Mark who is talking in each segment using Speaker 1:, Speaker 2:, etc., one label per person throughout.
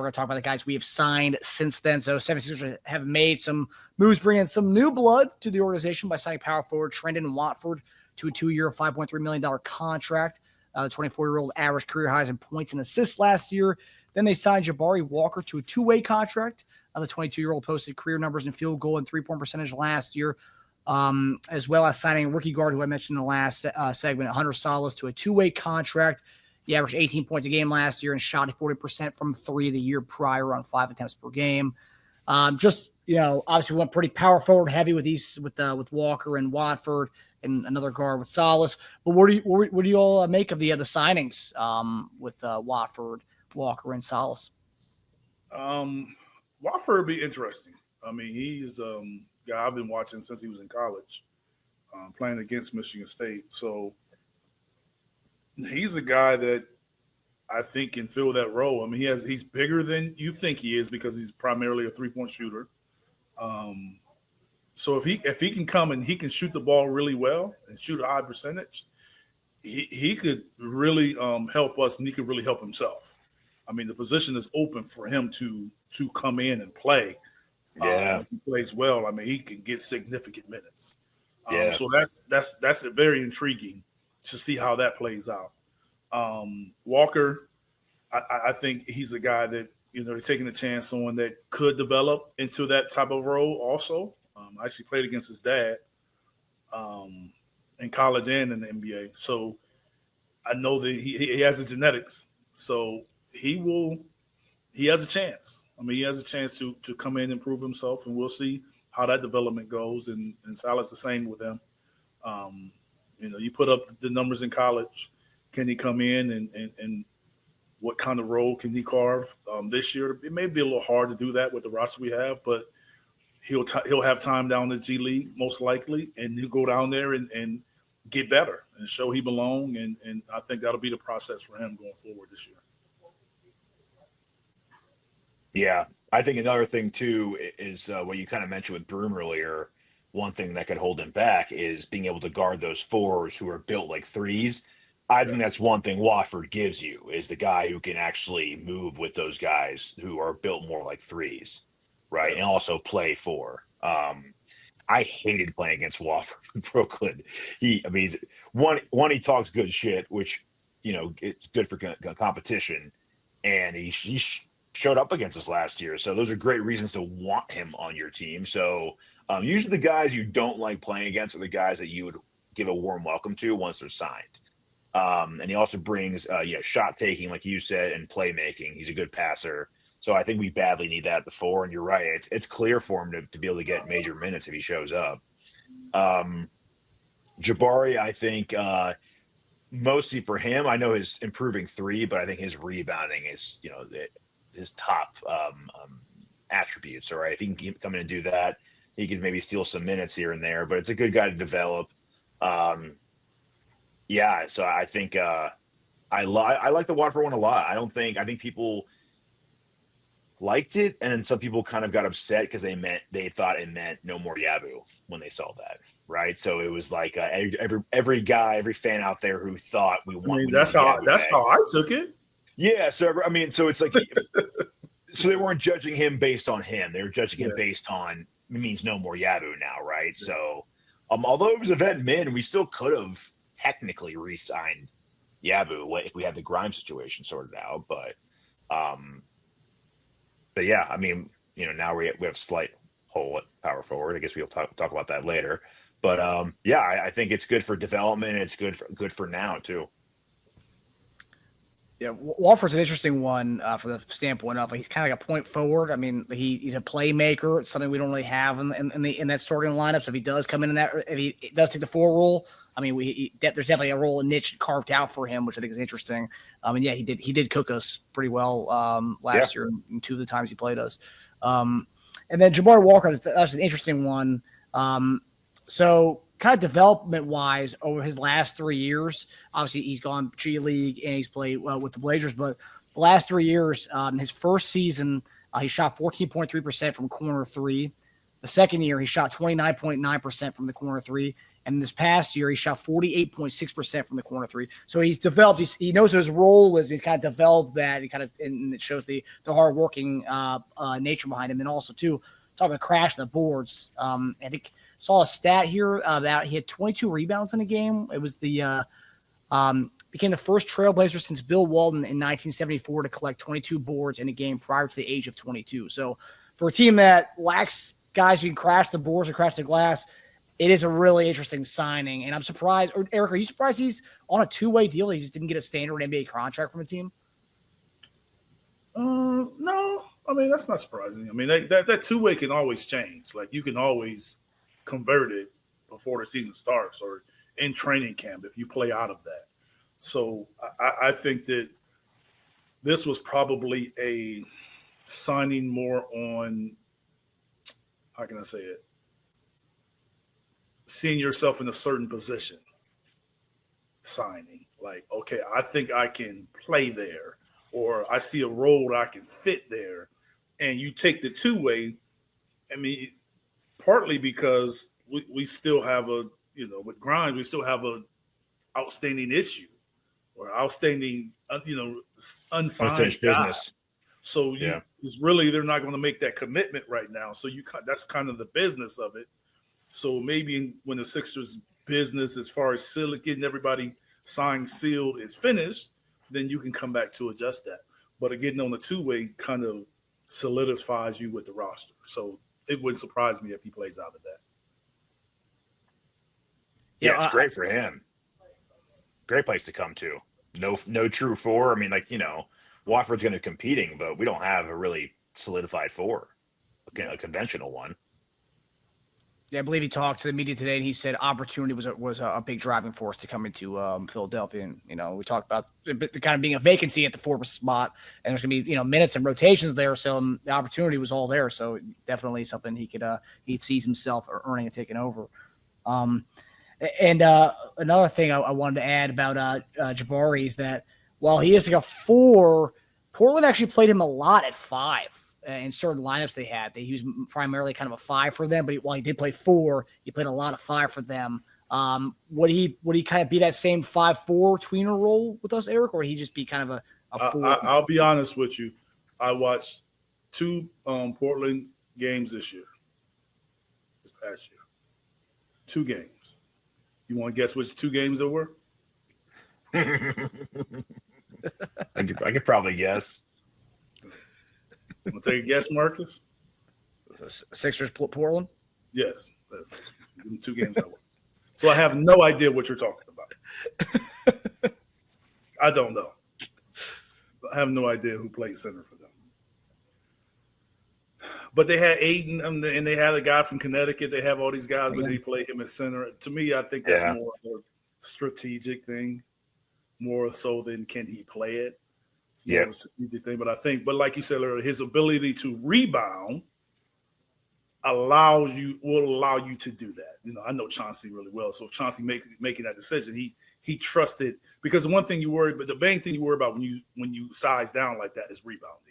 Speaker 1: going to talk about the guys we have signed since then. So 76ers have made some moves, bringing some new blood to the organization by signing power forward Trendon Watford to a 2-year, $5.3 million contract. The 24-year-old averaged career highs in points and assists last year. Then they signed Jabari Walker to a 2-way contract. The 22-year-old posted career numbers in field goal and three-point percentage last year, as well as signing rookie guard who I mentioned in the last segment, Hunter Salas, to a 2-way contract. He averaged 18 points a game last year and shot 40% from three the year prior on 5 attempts per game. Obviously we went pretty power forward heavy with Walker and Watford and another guard with Salas. But what do you all make of the signings with Watford, Walker, and Salas?
Speaker 2: Watford would be interesting. I mean, he's a guy I've been watching since he was in college, playing against Michigan State. So he's a guy that I think can fill that role. I mean, he's bigger than you think he is because he's primarily a three-point shooter. So if he can come and he can shoot the ball really well and shoot a high percentage, he could really help us, and he could really help himself. I mean, the position is open for him to come in and play. If he plays well, I mean, he can get significant minutes. So that's very intriguing to see how that plays out. Walker, I think he's a guy that, taking a chance on that could develop into that type of role also. I actually played against his dad in college and in the NBA. So I know that he has the genetics. So he has a chance. I mean, he has a chance to come in and prove himself, and we'll see how that development goes. And Salas the same with him. You put up the numbers in college. Can he come in and what kind of role can he carve this year? It may be a little hard to do that with the roster we have, but he'll have time down in the G League most likely, and he'll go down there and get better and show he belong. And I think that'll be the process for him going forward this year.
Speaker 3: Yeah, I think another thing too is what you kind of mentioned with Broom earlier. One thing that could hold him back is being able to guard those fours who are built like threes. I think that's one thing Watford gives you, is the guy who can actually move with those guys who are built more like threes, right? And also play four. I hated playing against Watford in Brooklyn. He talks good shit, which, it's good for competition. And he showed up against us last year. So those are great reasons to want him on your team. So usually the guys you don't like playing against are the guys that you would give a warm welcome to once they're signed. And he also brings, shot taking, like you said, and playmaking. He's a good passer. So I think we badly need that at the 4. And you're right. It's clear for him to be able to get major minutes if he shows up. Jabari, I think mostly for him, I know his improving 3, but I think his rebounding is, his top attributes. All right. If he can come in and do that, he could maybe steal some minutes here and there, but it's a good guy to develop. So I think I like the Watford one a lot. I think people liked it, and some people kind of got upset because they thought it meant no more Yabu when they saw that, right? So it was like every fan out there who thought we want.
Speaker 2: That's how I took it.
Speaker 3: Yeah. So it's like so they weren't judging him based on him; they were judging him based on it means no more Yabu now, right? Yeah. So although it was a vet min, we still could have technically re-signed Yabu if we had the Grimes situation sorted out, but yeah, I mean, now we have a slight hole at power forward. I guess we'll talk about that later. But I think it's good for development. It's good for now too.
Speaker 1: Yeah, Walford's an interesting one from the standpoint of he's kind of like a point forward. I mean, he's a playmaker. It's something we don't really have in that starting lineup. So if he does come in if he does take the 4 role, I mean, there's definitely a role, a niche carved out for him, which I think is interesting. He did cook us pretty well last year in 2 of the times he played us. And then Jabari Walker, that's an interesting one. So kind of development-wise over his last 3 years, obviously he's gone G League and he's played well with the Blazers, but the last 3 years, his first season, he shot 14.3% from corner 3. The second year, he shot 29.9% from the corner 3. And this past year, he shot 48.6% from the corner three. So he's developed. He knows what his role is. He's kind of developed that. And it shows the hardworking nature behind him. And also too, talking about crashing the boards. I think saw a stat here that he had 22 rebounds in a game. It was became the first Trailblazer since Bill Walton in 1974 to collect 22 boards in a game prior to the age of 22. So for a team that lacks guys who can crash the boards and crash the glass, it is a really interesting signing. And I'm surprised. Or Eric, are you surprised he's on a two-way deal? He just didn't get a standard NBA contract from a team?
Speaker 2: No. I mean, that's not surprising. I mean, that two-way can always change. Like, you can always convert it before the season starts or in training camp if you play out of that. So I think that this was probably a signing more on, how can I say it, seeing yourself in a certain position signing. Like, okay, I think I can play there, or I see a role that I can fit there. And you take the two-way, I mean, partly because we still have with Grimes, we still have a outstanding issue or outstanding, unsigned business. So it's really, they're not going to make that commitment right now. So that's kind of the business of it. So maybe when the Sixers business, as far as getting everybody signed, sealed, is finished, then you can come back to adjust that. But getting on the two-way kind of solidifies you with the roster. So it wouldn't surprise me if he plays out of that.
Speaker 3: Yeah, it's great for him. Great place to come to. No true four. I mean, Watford's going to be competing, but we don't have a really solidified four, a conventional one.
Speaker 1: Yeah, I believe he talked to the media today, and he said opportunity was a big driving force to come into Philadelphia. And we talked about the kind of being a vacancy at the forward spot, and there's going to be minutes and rotations there. So the opportunity was all there. So definitely something he sees himself earning and taking over. And another thing I wanted to add about Jabari is that while he is like a 4, Portland actually played him a lot at 5 in certain lineups they had. He was primarily kind of a 5 for them, but while he did play 4, he played a lot of 5 for them. Would he kind of be that same 5-4 tweener role with us, Eric, or would he just be kind of a 4?
Speaker 2: I'll be honest with you. I watched 2 Portland games this past year. 2 games. You want to guess which 2 games there were?
Speaker 3: I could probably guess.
Speaker 2: Want to take a guess, Marcus?
Speaker 1: Sixers Portland?
Speaker 2: Yes. 2 games I won. So I have no idea what you're talking about. I don't know. I have no idea who played center for them. But they had Aiden, and they had a guy from Connecticut. They have all these guys, but they play him at center. To me, I think that's more of a strategic thing, more so than can he play it. It's more of a strategic thing. But like you said earlier, his ability to rebound will allow you to do that. I know Chauncey really well. So if Chauncey making that decision, he trusted, because the one thing the main thing you worry about when you size down like that is rebounding.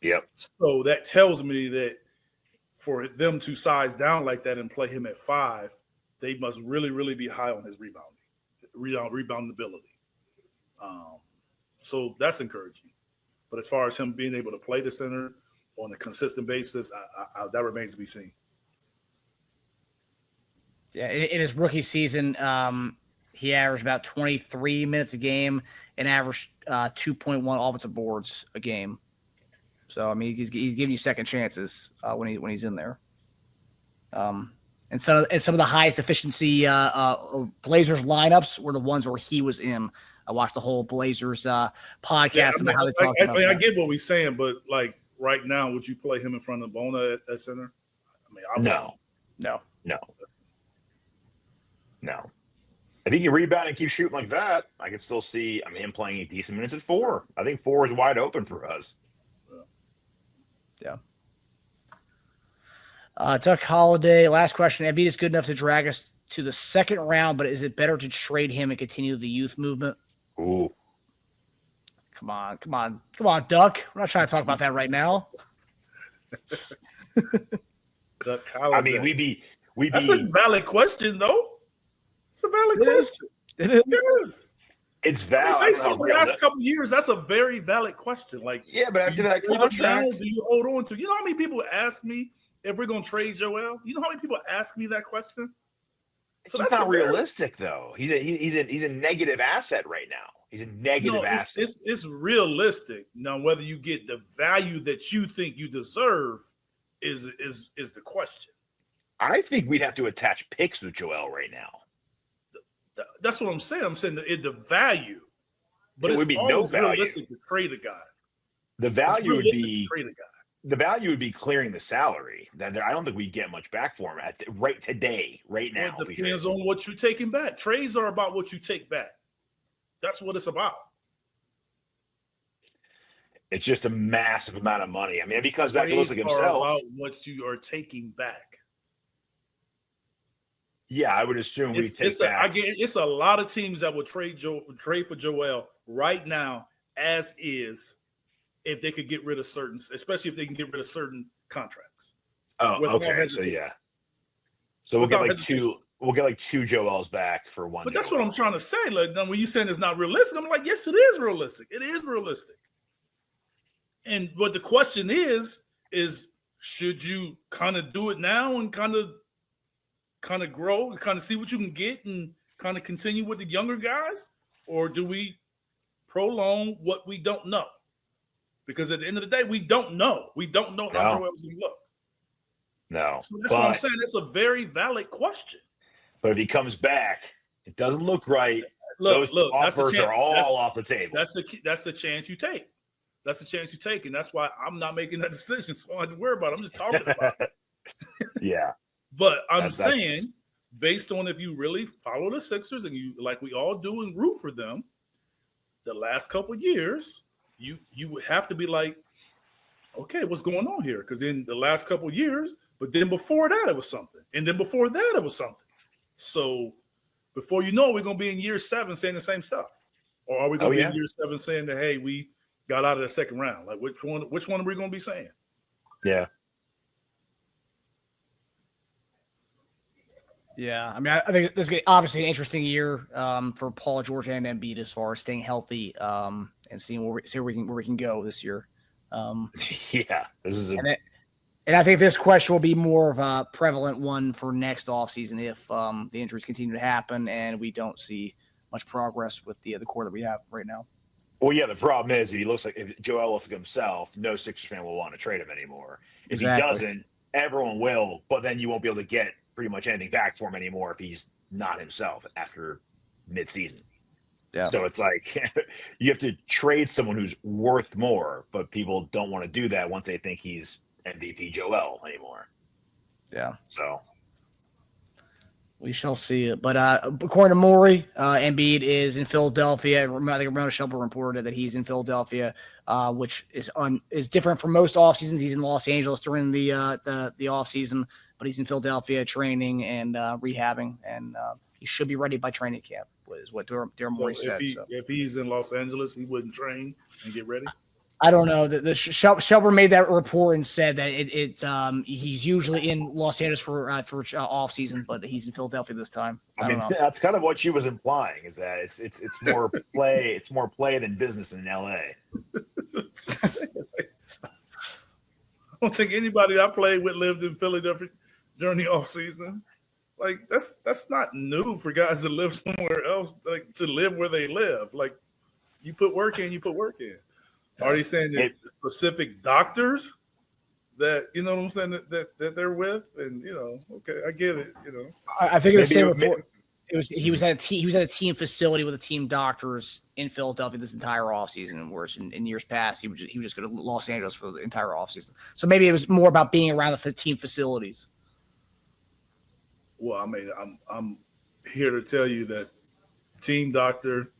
Speaker 3: Yep. So
Speaker 2: that tells me that for them to size down like that and play him at 5, they must really, really be high on his rebounding ability. So that's encouraging. But as far as him being able to play the center on a consistent basis, that remains to be seen.
Speaker 1: Yeah, in his rookie season, he averaged about 23 minutes a game and averaged 2.1 offensive boards a game. So I mean, he's giving you second chances when he's in there. And some of the highest efficiency Blazers lineups were the ones where he was in. I watched the whole Blazers podcast about how they talk about that.
Speaker 2: I get what we're saying, but like right now, would you play him in front of Bona at center? I mean,
Speaker 3: No. If he can rebound and keep shooting like that, I can still see him playing decent minutes at 4. I think 4 is wide open for us.
Speaker 1: Yeah. Duck Holiday, last question. Embiid is good enough to drag us to the second round, but is it better to trade him and continue the youth movement?
Speaker 3: Ooh.
Speaker 1: Come on, Duck. We're not trying to talk about that right now.
Speaker 2: Duck Holiday.
Speaker 3: I mean, we'd be.
Speaker 2: That's a valid question, though. It's a valid
Speaker 1: It is.
Speaker 2: question.
Speaker 1: It is.
Speaker 2: Yes.
Speaker 3: It's
Speaker 2: I mean,
Speaker 3: valid.
Speaker 2: based on the last couple of years, that's a very valid question. Like,
Speaker 3: Yeah, but after that
Speaker 2: trade him
Speaker 3: contract,
Speaker 2: now, do you hold on to? You know how many people ask me if we're going to trade Joel? You know how many people ask me that question?
Speaker 3: it's just not realistic, though. He's a negative asset right now. He's a negative asset.
Speaker 2: It's realistic. Now, whether you get the value that you think you deserve is the question.
Speaker 3: I think we'd have to attach picks with Joel right now.
Speaker 2: That's what I'm saying. I'm saying the value, but
Speaker 3: it
Speaker 2: it's
Speaker 3: would be
Speaker 2: always
Speaker 3: no value.
Speaker 2: realistic to trade a guy.
Speaker 3: The value would be
Speaker 2: trade a guy.
Speaker 3: The value would be clearing the salary. That I don't think we get much back for him right now.
Speaker 2: Well, it depends on what you're taking back. Trades are about what you take back. That's what it's about.
Speaker 3: It's just a massive amount of money. I mean, if he comes back and looks like himself,
Speaker 2: about what you are taking back.
Speaker 3: Yeah, I would assume we take back.
Speaker 2: It's a lot of teams that would trade for Joel right now as is, if they could get rid of certain, especially if they can get rid of certain contracts.
Speaker 3: Oh, okay. So yeah. So we'll get like two. We'll get like two Joels back for one.
Speaker 2: But that's what I'm trying to say. Like, when you saying it's not realistic, I'm like, yes, it is realistic. It is realistic. And what the question is should you kind of do it now and kind of grow and kind of see what you can get and kind of continue with the younger guys, or do we prolong what we don't know? Because at the end of the day, we don't know. We don't know how Joel's going to look.
Speaker 3: No.
Speaker 2: So that's what I'm saying. It's a very valid question.
Speaker 3: But if he comes back, it doesn't look right.
Speaker 2: Those
Speaker 3: offers are all off the table.
Speaker 2: That's the chance you take. That's the chance you take. And that's why I'm not making that decision. So I don't have to worry about it. I'm just talking about it.
Speaker 3: Yeah.
Speaker 2: But I'm saying, based on if you really follow the Sixers and you, like we all do, and root for them, the last couple of years, you would have to be like, okay, what's going on here? Because in the last couple of years, but then before that, it was something. And then before that, it was something. So before you know it, we're going to be in year 7 saying the same stuff. Or are we going to be in year 7 saying that, hey, we got out of the second round? Like, which one are we going to be saying?
Speaker 3: Yeah.
Speaker 1: Yeah, I mean, I think this is obviously an interesting year for Paul George and Embiid as far as staying healthy and seeing where we can go this year.
Speaker 3: Yeah, this is
Speaker 1: and I think this question will be more of a prevalent one for next offseason if the injuries continue to happen and we don't see much progress with the core that we have right now.
Speaker 3: Well, yeah, the problem is if Joel looks like himself, no Sixers fan will want to trade him anymore. If he doesn't, everyone will, but then you won't be able to get pretty much anything back for him anymore if he's not himself after midseason. Yeah. So it's like you have to trade someone who's worth more, but people don't want to do that once they think he's MVP Joel anymore.
Speaker 1: Yeah.
Speaker 3: So
Speaker 1: we shall see. But according to Maury, Embiid is in Philadelphia. I think Ramona Shelburne reported that he's in Philadelphia, which is different from most off seasons. He's in Los Angeles during the off season, but he's in Philadelphia training and rehabbing, and he should be ready by training camp. Is what Darren Maury said.
Speaker 2: If he's in Los Angeles, he wouldn't train and get ready.
Speaker 1: I don't know. The Shelburne made that report and said that he's usually in Los Angeles for off season, but he's in Philadelphia this time.
Speaker 3: I mean, that's kind of what she was implying, is that it's more play, it's more play than business in LA.
Speaker 2: I don't think anybody I played with lived in Philadelphia during the off season. Like that's not new for guys to live somewhere else, like to live where they live. Like you put work in, Are they saying that specific doctors that, you know what I'm saying, that they're with? And, okay, I get it,
Speaker 1: I think the same report. He was at a team facility with the team doctors in Philadelphia this entire offseason, whereas in years past he would just go to Los Angeles for the entire offseason. So maybe it was more about being around the team facilities.
Speaker 2: Well, I mean, I'm here to tell you that team doctor,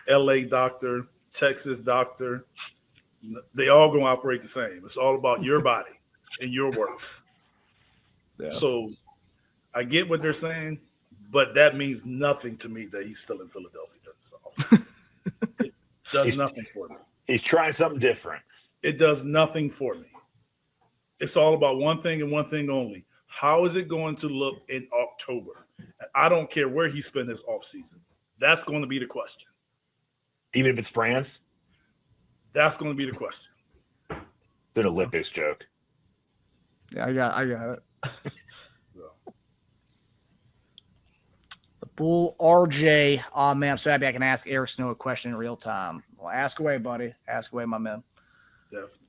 Speaker 2: LA doctor, Texas doctor, they all going to operate the same. It's all about your body and your work. Yeah. So I get what they're saying, but that means nothing to me that he's still in Philadelphia during this. It does nothing for me.
Speaker 3: He's trying something different.
Speaker 2: It does nothing for me. It's all about one thing and one thing only. How is it going to look in October? I don't care where he spent his offseason. That's going to be the question.
Speaker 3: Even if it's France?
Speaker 2: That's going to be the question.
Speaker 3: It's an Olympics joke.
Speaker 1: Yeah, I got it. The Bull RJ. Oh, man, I'm so happy I can ask Eric Snow a question in real time. Well, ask away, buddy. Ask away, my man.
Speaker 2: Definitely.